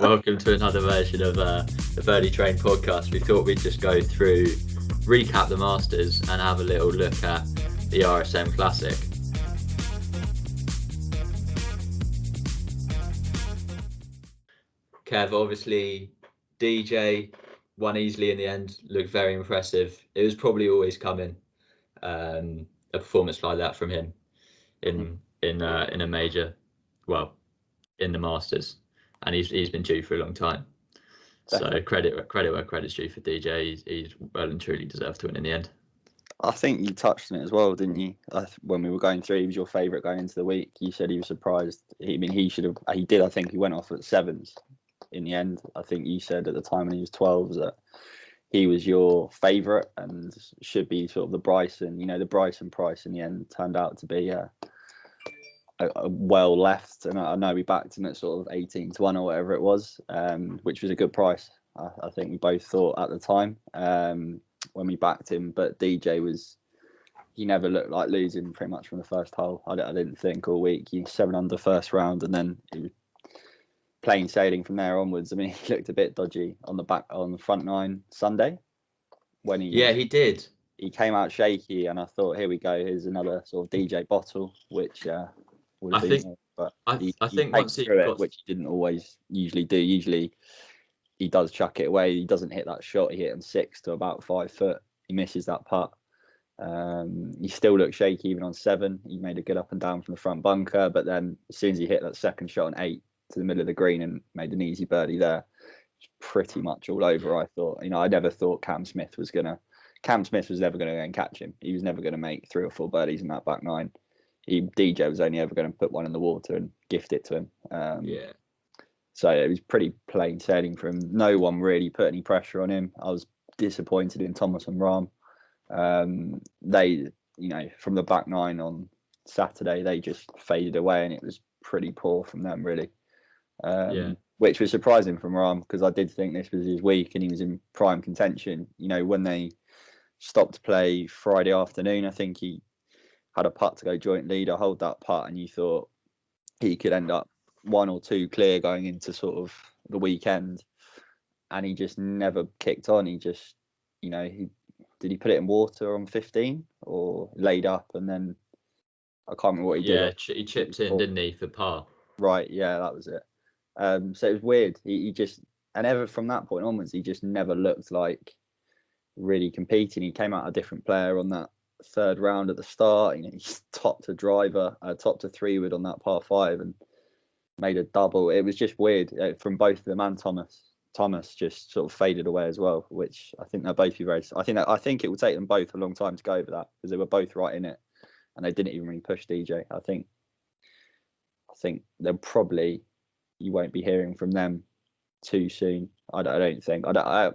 Welcome to another version of the Birdie Train podcast. We thought we'd just go through, recap the Masters and have a little look at the RSM Classic. Kev, obviously, DJ won easily in the end, looked very impressive. It was probably always coming, a performance like that from him in a major, well, in the Masters. And he's been due for a long time. Definitely. So credit where credit's due for DJ. He's well and truly deserved to win in the end. I think you touched on it as well, didn't you? When we were going through, he was your favourite going into the week. You said he was surprised. He should have. He did. I think he went off at sevens in the end. I think you said at the time when he was 12s that he was your favourite and should be sort of the Bryson. The Bryson price in the end turned out to be a well left, and I know we backed him at sort of 18-1 or whatever it was, which was a good price. I think we both thought at the time when we backed him. But DJ he never looked like losing pretty much from the first hole. I didn't think all week. He 7 under first round, and then he was plain sailing from there onwards. I mean, he looked a bit dodgy on the front nine Sunday when he did. He came out shaky, and I thought, here we go. Here's another sort of DJ bottle, which. I think once he got which he didn't always usually do. Usually he does chuck it away. He doesn't hit that shot. He hit on 6 to about 5 foot. He misses that putt. He still looked shaky even on 7. He made a good up and down from the front bunker, but then as soon as he hit that second shot on 8 to the middle of the green and made an easy birdie there, pretty much all over. I thought, I never thought Cam Smith was never going to go and catch him. He was never going to make 3 or 4 birdies in that back nine. DJ was only ever going to put one in the water and gift it to him. So it was pretty plain sailing for him. No one really put any pressure on him. I was disappointed in Thomas and Rahm. They, from the back nine on Saturday, they just faded away, and it was pretty poor from them, really. Which was surprising from Rahm, because I did think this was his week and he was in prime contention. When they stopped play Friday afternoon, I think he had a putt to go joint leader, hold that putt, and you thought he could end up 1 or 2 clear going into sort of the weekend, and he just never kicked on. He just, did he put it in water on 15 or laid up, and then I can't remember what he did. Yeah, he chipped in, didn't he, for par? Right, yeah, that was it. So it was weird. He just, and ever from that point onwards, he just never looked like really competing. He came out a different player on that 3rd round at the start. He's topped a 3-wood on that par 5 and made a double. It was just weird from both of them, and Thomas just sort of faded away as well, which I think they'll both be very. I think it will take them both a long time to go over that, because they were both right in it and they didn't even really push DJ. I think they'll probably, you won't be hearing from them too soon. I don't think. I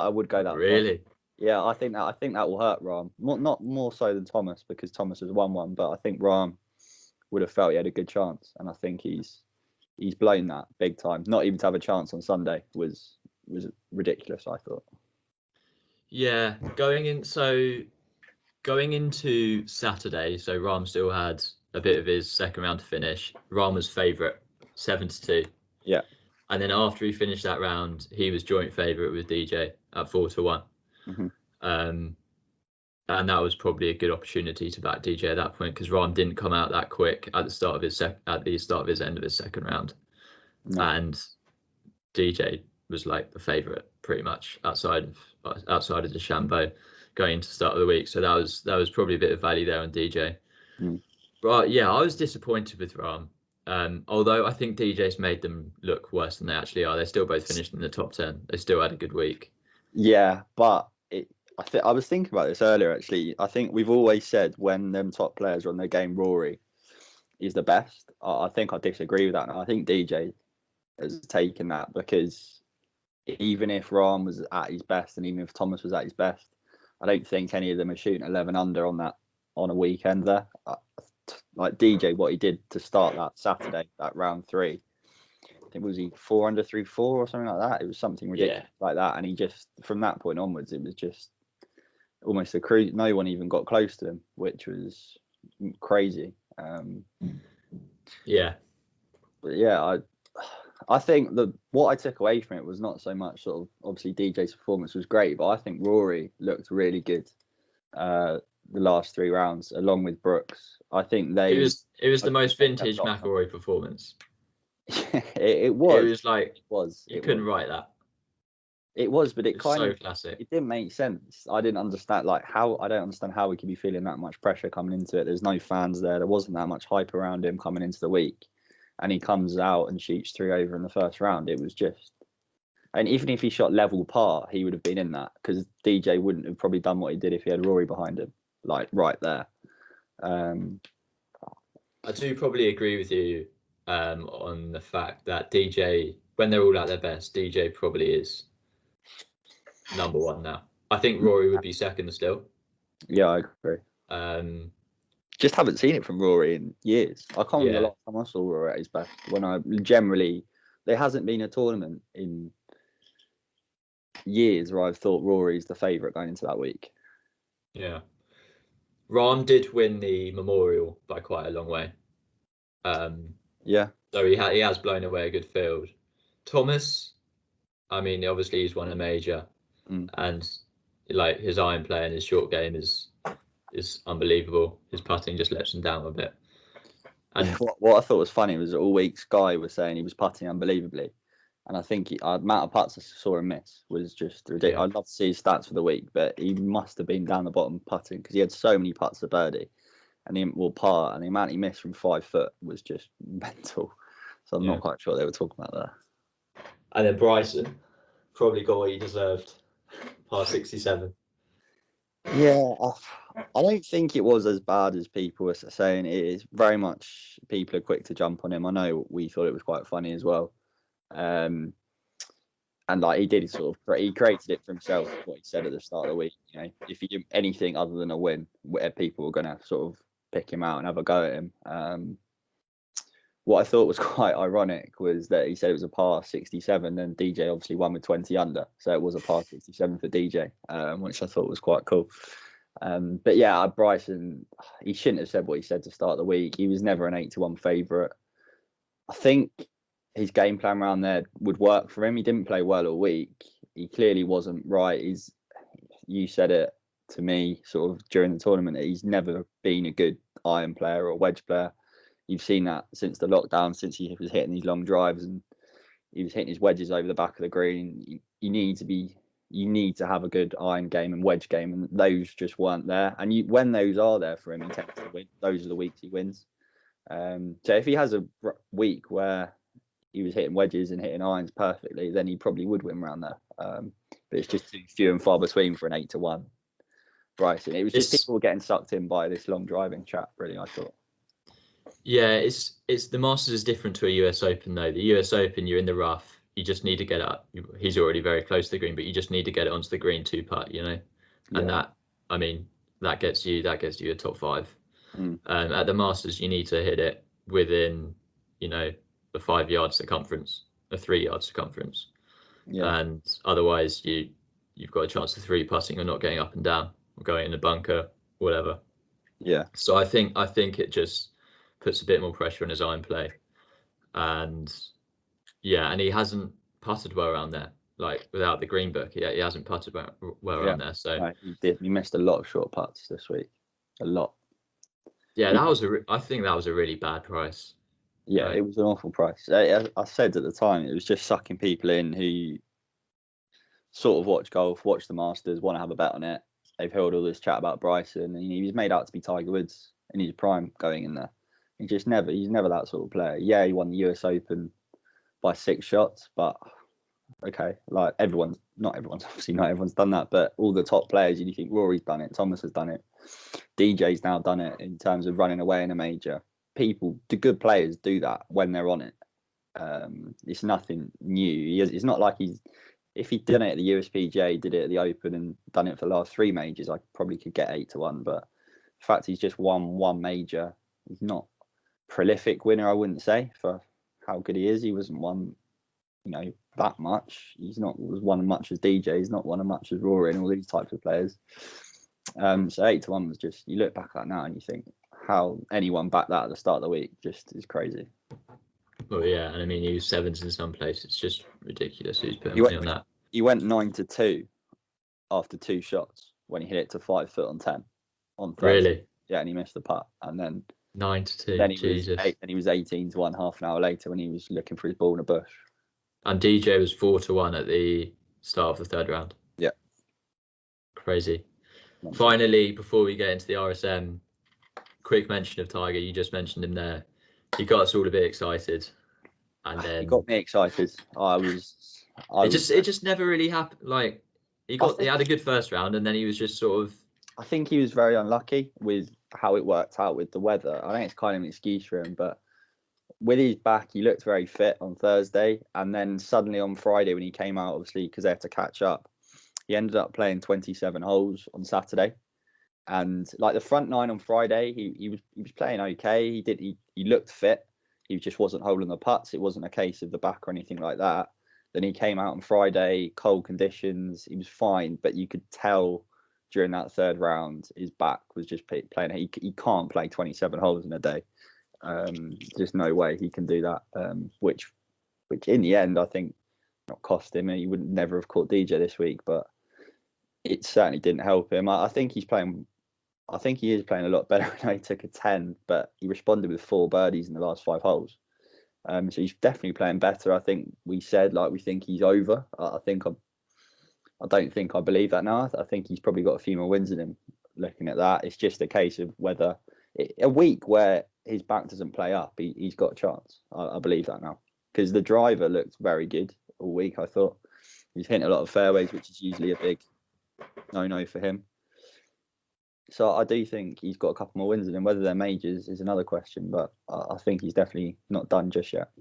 would go that really. Far. Yeah, I think that will hurt Rahm. Not more so than Thomas, because Thomas has won one, but I think Rahm would have felt he had a good chance, and I think he's blown that big time. Not even to have a chance on Sunday was ridiculous, I thought. Yeah, going into Saturday, so Rahm still had a bit of his second round to finish. Rahm was favourite 7-2. Yeah. And then after he finished that round, he was joint favourite with DJ at 4-1. Mm-hmm. And that was probably a good opportunity to back DJ at that point, because Rahm didn't come out that quick at the start of his end of his second round. No. And DJ was like the favourite pretty much outside of DeChambeau going into the start of the week. So that was probably a bit of value there on DJ. But yeah, I was disappointed with Rahm. Although I think DJ's made them look worse than they actually are. They still both finished in the top 10. They still had a good week. Yeah, but I was thinking about this earlier, actually. I think we've always said when them top players are on their game, Rory is the best. I think I disagree with that. And I think DJ has taken that, because even if Rahm was at his best and even if Thomas was at his best, I don't think any of them are shooting 11 under on a weekend there. Like DJ, what he did to start that Saturday, that round 3, I think was he 4 under 3-4 or something like that. It was something ridiculous like that, and he just, from that point onwards, it was just almost a cruise. No one even got close to him, which was crazy. Yeah, but yeah, I think what I took away from it was not so much sort of obviously DJ's performance was great, but I think Rory looked really good the last 3 rounds, along with Brooks. I think it was the most vintage McIlroy performance. it was. It was like you couldn't write that. It was, but it kind of classic. It didn't make sense. I didn't understand I don't understand how we could be feeling that much pressure coming into it. There's no fans there. There wasn't that much hype around him coming into the week, and he comes out and shoots 3 over in the first round. It was just, and even if he shot level par, he would have been in that, because DJ wouldn't have probably done what he did if he had Rory behind him, like right there. I do probably agree with you on the fact that DJ, when they're all at their best, DJ probably is number 1 now. I think Rory would be second still. Yeah, I agree. Just haven't seen it from Rory in years. I can't remember the last time I saw Rory at his best. There hasn't been a tournament in years where I've thought Rory's the favourite going into that week. Yeah. Rahm did win the Memorial by quite a long way. Yeah. So he has blown away a good field. Thomas, I mean, obviously he's won a major, and like his iron play and his short game is unbelievable. His putting just lets him down a bit. And what I thought was funny was all week Sky was saying he was putting unbelievably, and I think the amount of putts I saw him miss was just ridiculous. Yeah. I'd love to see his stats for the week, but he must have been down the bottom putting, because he had so many putts to birdie, and par, and the amount he missed from 5 foot was just mental. So I'm not quite sure what they were talking about there. And then Bryson probably got what he deserved, par 67. Yeah, I don't think it was as bad as people were saying. It is very much, people are quick to jump on him. I know we thought it was quite funny as well. And like he did he created it for himself, what he said at the start of the week. You know, if he did anything other than a win, where people were going to sort of pick him out and have a go at him. What I thought was quite ironic was that he said it was a par 67, and DJ obviously won with 20 under, so it was a par 67 for DJ, which I thought was quite cool. But yeah, Bryson, he shouldn't have said what he said to start the week. He was never an 8-1 favourite. I think his game plan around there would work for him. He didn't play well all week. He clearly wasn't right. You said it to me sort of during the tournament, that he's never been a good iron player or wedge player. You've seen that since the lockdown, since he was hitting these long drives and he was hitting his wedges over the back of the green. You need to have a good iron game and wedge game, and those just weren't there. And when those are there for him, he tends to win. Those are the weeks he wins. So if he has a week where he was hitting wedges and hitting irons perfectly, then he probably would win around there. But it's just too few and far between for an 8-1 Bryson. It was just people were getting sucked in by this long driving chat, really, I thought. Yeah, it's the Masters is different to a US Open though. The US Open, you're in the rough. You just need to get up. He's already very close to the green, but you just need to get it onto the green 2-putt, you know. And that gets you a top 5. At the Masters, you need to hit it within, you know, the 5 yard circumference, a 3 yard circumference. Yeah. And otherwise, you've got a chance of 3-putting or not getting up and down or going in the bunker, whatever. Yeah. So I think it just puts a bit more pressure on his iron play, and he hasn't putted well around there. Like without the green book, he hasn't putted well around there. So right, he missed a lot of short putts this week, a lot. Yeah, I think that was a really bad price. Yeah, it was an awful price. I said at the time it was just sucking people in who sort of watch golf, watch the Masters, want to have a bet on it. They've heard all this chat about Bryson, and he was made out to be Tiger Woods in his prime going in there. He's never that sort of player. Yeah, he won the US Open by 6 shots, but okay, like not everyone's done that, but all the top players, you think Rory's done it, Thomas has done it, DJ's now done it in terms of running away in a major. The good players do that when they're on it. It's nothing new. It's not like if he'd done it at the USPGA, did it at the Open and done it for the last 3 majors, I probably could get 8-1, but the fact he's just won 1 major, he's not prolific winner, I wouldn't say, for how good he is. He wasn't won, that much. He's not won much as DJ. He's not won as much as Rory and all these types of players. So 8-1 was just, you look back at that now and you think how anyone backed that at the start of the week just is crazy. Well, yeah, and I mean, he was sevens in some place. It's just ridiculous who's putting He money went, on that. he went 9-2 after 2 shots when he hit it to 5 foot on 10 on Thursday. Really? Yeah, and he missed the putt, and then 9-2. Jesus. He was 18-1 half an hour later when he was looking for his ball in a bush. And DJ was 4-1 at the start of the third round. Yeah. Crazy. Finally, before we get into the RSM, quick mention of Tiger. You just mentioned him there. He got us all a bit excited, and then He got me excited. It just never really happened. Like he had a good first round, and then he was just sort of. I think he was very unlucky with how it worked out with the weather. I think it's kind of an excuse for him, but with his back, he looked very fit on Thursday, and then suddenly on Friday when he came out, obviously because they had to catch up, he ended up playing 27 holes on Saturday, and like the front nine on Friday, he was playing okay. He looked fit. He just wasn't holding the putts. It wasn't a case of the back or anything like that. Then he came out on Friday, cold conditions. He was fine, but you could tell during that third round his back was just playing. He can't play 27 holes in a day. Just no way he can do that. Which in the end, I think not cost him. He would never have caught DJ this week, but it certainly didn't help him. I think he is playing a lot better. I know he took a 10, but he responded with 4 birdies in the last 5 holes. So he's definitely playing better. I think we said we think he's over. I don't think I believe that now. I think he's probably got a few more wins in him. Looking at that, it's just a case of whether a week where his back doesn't play up, he's got a chance. I believe that now because the driver looked very good all week. I thought he's hitting a lot of fairways, which is usually a big no for him. So I do think he's got a couple more wins in him. Whether they're majors is another question, but I think he's definitely not done just yet.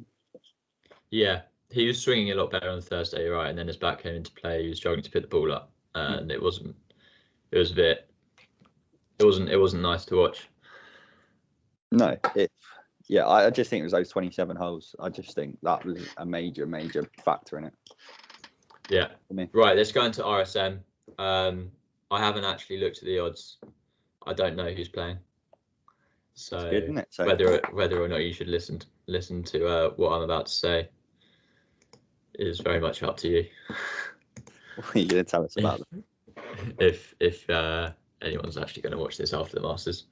Yeah, he was swinging a lot better on Thursday, right? And then his back came into play. He was struggling to pick the ball up, and it wasn't nice to watch. No, I just think it was those 27 holes. I just think that was a major factor in it. Yeah. Right, let's go into RSM. I haven't actually looked at the odds. I don't know who's playing. So, good, isn't it? So whether or not you should listen to what I'm about to say is very much up to you. What are you going to tell us about them? If anyone's actually going to watch this after the Masters.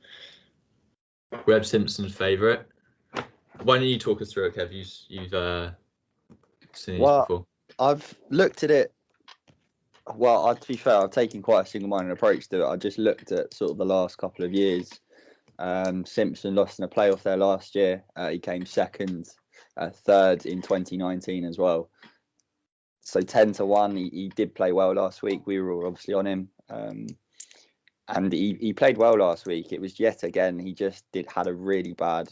Webb Simpson's favourite. Why don't you talk us through it, Kev? You've seen these before. I've looked at it. Well, to be fair, I've taken quite a single-minded approach to it. I just looked at sort of the last couple of years. Simpson lost in a playoff there last year. He came second, third in 2019 as well. So 10-1. He did play well last week. We were all obviously on him. And he played well last week. It was yet again, he just had a really bad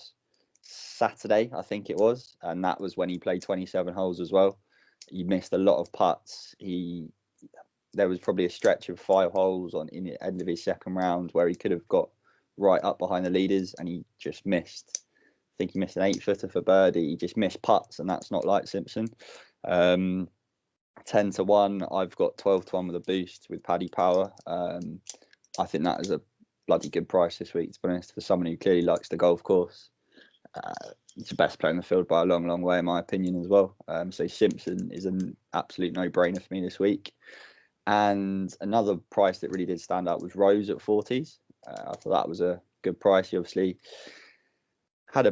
Saturday, I think it was. And that was when he played 27 holes as well. He missed a lot of putts. There was probably a stretch of 5 holes in the end of his second round where he could have got right up behind the leaders, and he just missed. I think he missed an 8-footer for birdie. He just missed putts, and that's not like Simpson. 10-1. I've got 12-1 with a boost with Paddy Power. I think that is a bloody good price this week, to be honest, for someone who clearly likes the golf course. He's the best player in the field by a long, long way, in my opinion, as well. So Simpson is an absolute no-brainer for me this week. And another price that really did stand out was Rose at 40s. I thought that was a good price. He obviously had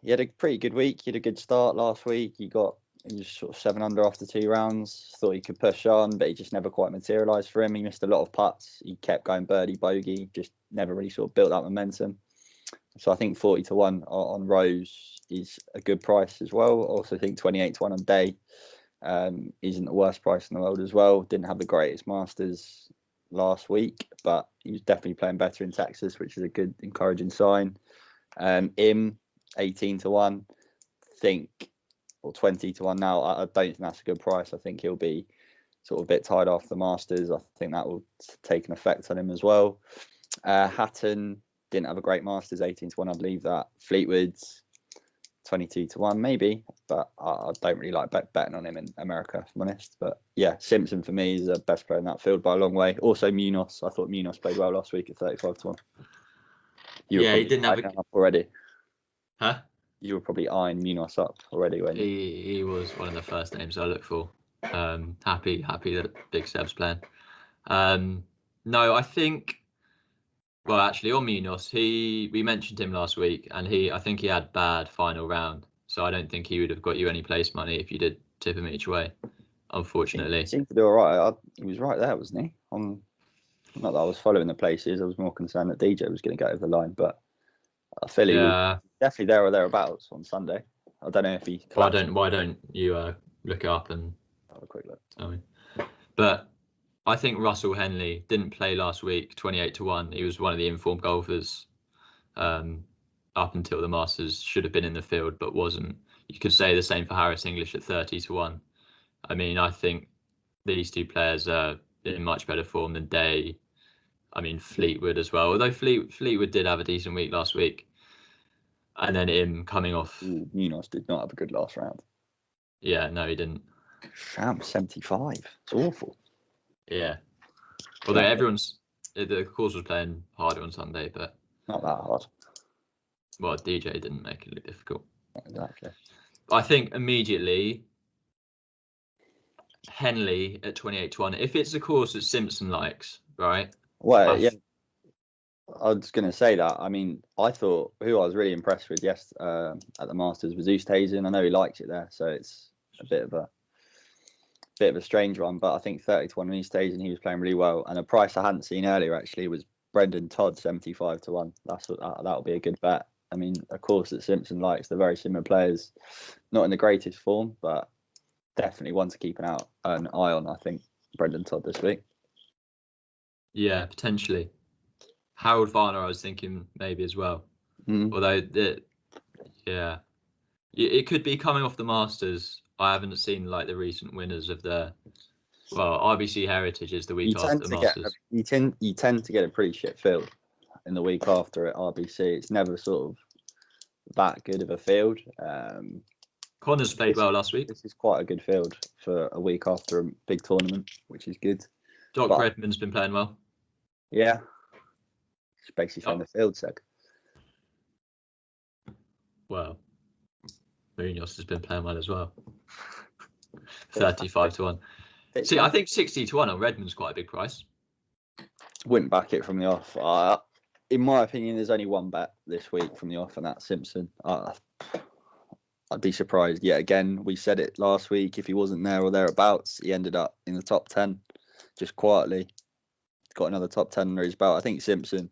he had a pretty good week. He had a good start last week. He was sort of 7 under after 2 rounds. Thought he could push on, but he just never quite materialised for him. He missed a lot of putts. He kept going birdie, bogey, just never really sort of built that momentum. So I think 40-1 on Rose is a good price as well. Also think 28-1 on Day isn't the worst price in the world as well. Didn't have the greatest Masters last week, but he was definitely playing better in Texas, which is a good, encouraging sign. Im 18-1, or 20-1 now. I don't think that's a good price. I think he'll be sort of a bit tired after the Masters. I think that will take an effect on him as well. Hatton didn't have a great Masters, 18-1. I believe that. Fleetwood's 22-1 maybe, but I don't really like betting on him in America, if I'm honest. But yeah, Simpson for me is the best player in that field by a long way. Also Munoz. I thought Munoz played well last week at 35-1. Yeah, he didn't have already. Huh? You were probably eyeing Munoz up already, weren't you? He was one of the first names I look for. Happy that Big Seb's playing. No, I think. Well, actually, on Munoz, we mentioned him last week, and I think he had bad final round, so I don't think he would have got you any place money if you did tip him each way. Unfortunately, He seemed to do all right. He was right there, wasn't he? Not that I was following the places. I was more concerned that DJ was going to get over the line, but I feel he was definitely there or thereabouts on Sunday. I don't know if he. Why don't you look it up and have a quick look? Tell me. But I think Russell Henley didn't play last week, 28-1. He was one of the informed golfers up until the Masters. Should have been in the field, but wasn't. You could say the same for Harris English at 30-1. I mean, I think these two players are in much better form than Day. I mean, Fleetwood as well. Although Fleetwood did have a decent week last week. And then him coming off. Munoz did not have a good last round. Yeah, no, he didn't. Sham 75. It's awful. Yeah. Although the course was playing harder on Sunday, but not that hard. Well, DJ didn't make it look difficult. Exactly. I think immediately Henley at 28-1. If it's a course that Simpson likes, right? Well, yeah. I was going to say that. I mean, I thought who I was really impressed with at the Masters was Oosthuizen. I know he likes it there, so it's a bit of a strange one. But I think 30-1 on Oosthuizen, he was playing really well. And a price I hadn't seen earlier actually was Brendan Todd 75-1. That'll be a good bet. I mean, a course that Simpson likes. They're very similar players, not in the greatest form, but definitely one to keep an eye on. I think Brendan Todd this week. Yeah, potentially. Harold Varner, I was thinking maybe as well. Although, it could be coming off the Masters. I haven't seen like the recent winners of RBC Heritage is the week after the Masters. You tend to get a pretty shit field in the week after at RBC. It's never sort of that good of a field. Connors played well last week. This is quite a good field for a week after a big tournament, which is good. Redman's been playing well. Yeah. It's basically saying the field said. Well, Munoz has been playing well as well. 35-1. See, I think 60-1 on Redmond's quite a big price. Wouldn't back it from the off. In my opinion, there's only one bet this week from the off, and that's Simpson. I'd be surprised yet again. We said it last week. If he wasn't there or thereabouts, he ended up in the top 10 just quietly. Got another top 10 under his belt. I think Simpson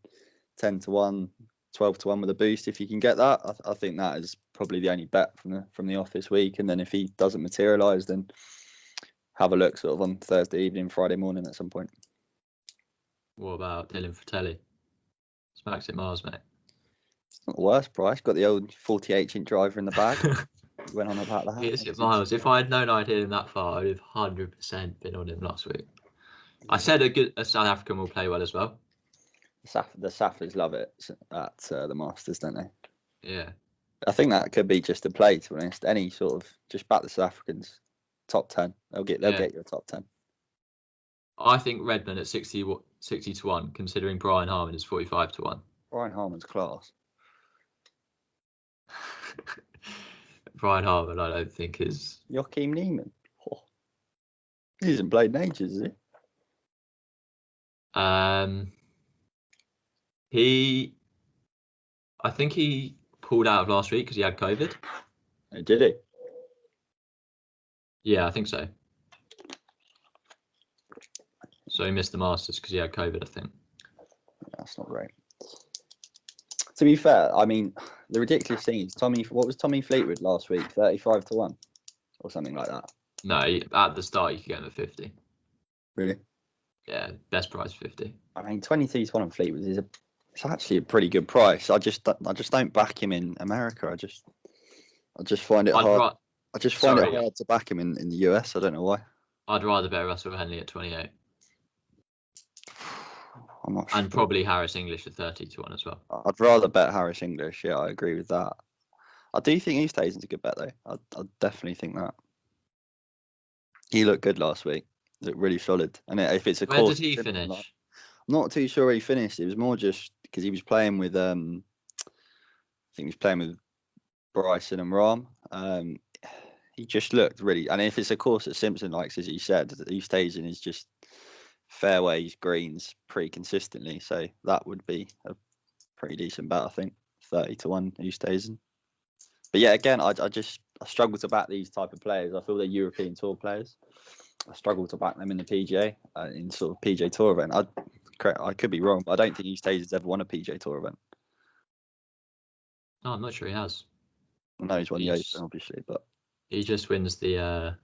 10-1, 12-1 with a boost. If you can get that, I think that is probably the only bet from the off this week. And then if he doesn't materialise, then have a look sort of on Thursday evening, Friday morning at some point. What about Dylan Fratelli? Smacks it miles, mate. It's not the worst price. Got the old 48-inch driver in the bag. Went on about that. It's it miles. If I had known I'd hit him that far, I'd have 100% been on him last week. I said a South African will play well as well. The Saffers love it at the Masters, don't they? Yeah. I think that could be just a play, to be honest. Any sort of just back the South Africans top 10. They'll get you a top 10. I think Redmond at 60-1, considering Brian Harman is 45-1. Brian Harman's class. Brian Harman, I don't think is. Joachim Neiman. Oh. He hasn't played in ages, has he? I think he pulled out of last week because he had COVID. Did he? Yeah, I think so. So he missed the Masters because he had COVID, I think. That's not great. To be fair, I mean, the ridiculous thing is what was Tommy Fleetwood last week? 35-1 or something like that. No, at the start you could get him at 50. Really? Yeah, best price 50. I mean, 22-1 on Fleetwood it's actually a pretty good price. I just don't back him in America. I just find it hard. I just find it hard to back him in the US. I don't know why. I'd rather bet Russell Henley at 28. I'm not sure. And probably Harris English at 30-1 as well. I'd rather bet Harris English. Yeah, I agree with that. I do think Oosthuizen's a good bet though. I definitely think that. He looked good last week. Looked really solid. And if it's a Where course, did he finish? I'm not too sure where he finished. It was more just because he was playing with. I think he was playing with Bryson and Rahm. He just looked really, and if it's a course that Simpson likes, as he said, East Asian is just fairways, greens pretty consistently. So that would be a pretty decent bet, I think. 30-1 East Asian. But yeah, again, I struggle to back these type of players. I feel they're European Tour players. I struggle to back them in the PGA, in sort of PGA Tour event. I could be wrong, but I don't think East Asian's ever won a PGA Tour event. No, I'm not sure he has. I know he's won the Open, obviously, but he just wins the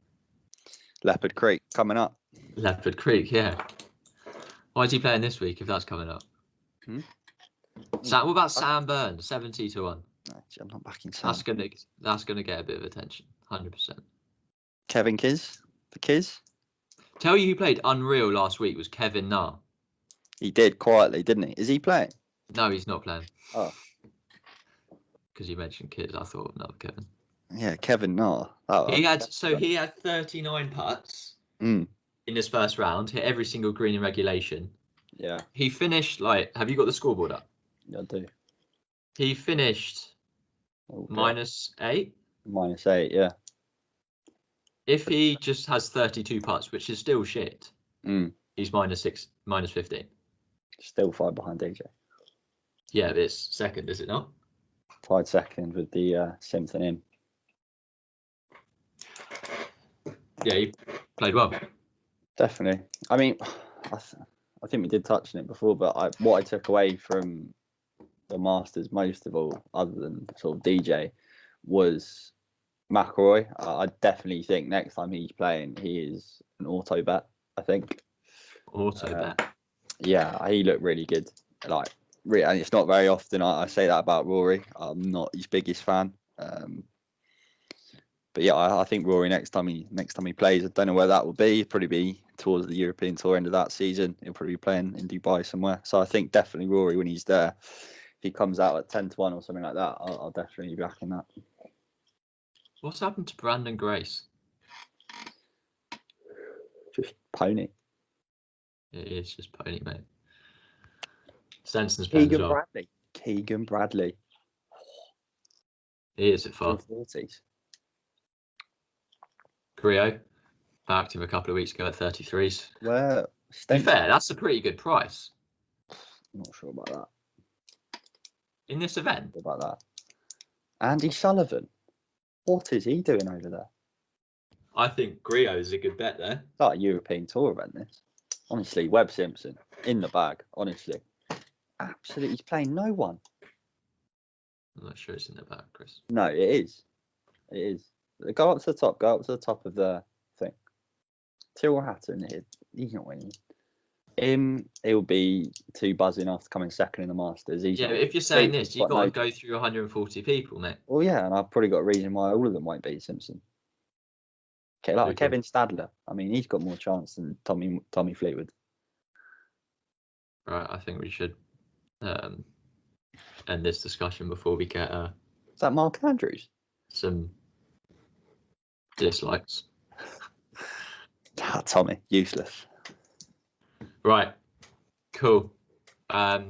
Leopard Creek coming up. Leopard Creek, yeah. Why is he playing this week if that's coming up? What about Sam Burns, 70-1? No, I'm not backing Sam. That's gonna get a bit of attention, 100%. Kevin Kiz, the Kiz. Tell you who played unreal last week was Kevin Na. He did quietly, didn't he? Is he playing? No, he's not playing. Oh. Because you mentioned Kiz, I thought of another Kevin. Yeah, Kevin Na. He had 39 putts in his first round, hit every single green in regulation. Yeah. He finished have you got the scoreboard up? Yeah, I do. He finished -8. -8, yeah. If he just has 32 putts, which is still shit, he's -6, -15. Still 5 behind DJ. Yeah, but it's second, is it not? Tied second with the Simpson in. Yeah, he played well. Definitely. I mean, I think we did touch on it before, but what I took away from the Masters most of all, other than sort of DJ, was McIlroy. I definitely think next time he's playing, he is an auto bet. I think. Auto bet. Yeah, he looked really good. And it's not very often I say that about Rory. I'm not his biggest fan. But yeah, I think Rory next time he plays, I don't know where that will be. It'll probably be towards the European Tour end of that season. He'll probably be playing in Dubai somewhere. So I think definitely Rory, when he's there, if he comes out at 10-1 or something like that, I'll definitely be backing that. What's happened to Brandon Grace? Just pony. It is just pony, mate. Stenson's playing as well. Keegan Bradley. He is at far. 40s. Grillo, backed him a couple of weeks ago at 33s. Well, to be fair, that's a pretty good price. I'm not sure about that. In this event? About that. Andy Sullivan. What is he doing over there? I think Grillo is a good bet there. It's like a European Tour event, this. Honestly, Webb Simpson, in the bag, honestly. Absolutely, he's playing no one. I'm not sure it's in the bag, Chris. No, it is. It is. Go up to the top of the thing. Tyrrell Hatton, he's not winning. He'll be too buzzing after coming second in the Masters. Yeah, but if you're saying this, you've got to go through 140 people, mate. Well, yeah, and I've probably got a reason why all of them won't beat Simpson. Okay, like Kevin Stadler. I mean, he's got more chance than Tommy Fleetwood. Right, I think we should end this discussion before we get Is that Mark Andrews? Some dislikes. Tommy, useless. Right, cool. Yeah,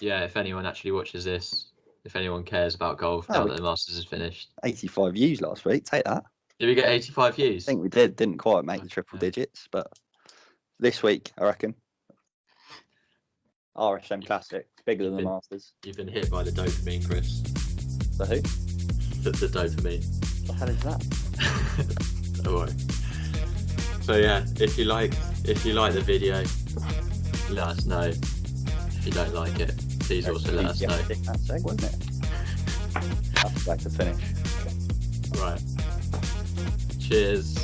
if anyone actually watches this, if anyone cares about golf now that the Masters is finished. 85 views last week, take that. Did we get 85 views? I think we didn't quite make the triple digits, but this week, I reckon. RSM Classic, bigger than the Masters. You've been hit by the dopamine, Chris. The who? The dopamine. What the hell is that? Don't worry. So yeah, if you like the video, let us know. If you don't like it, please also let us know. That's it, wasn't it? That's like to finish. Right. Cheers.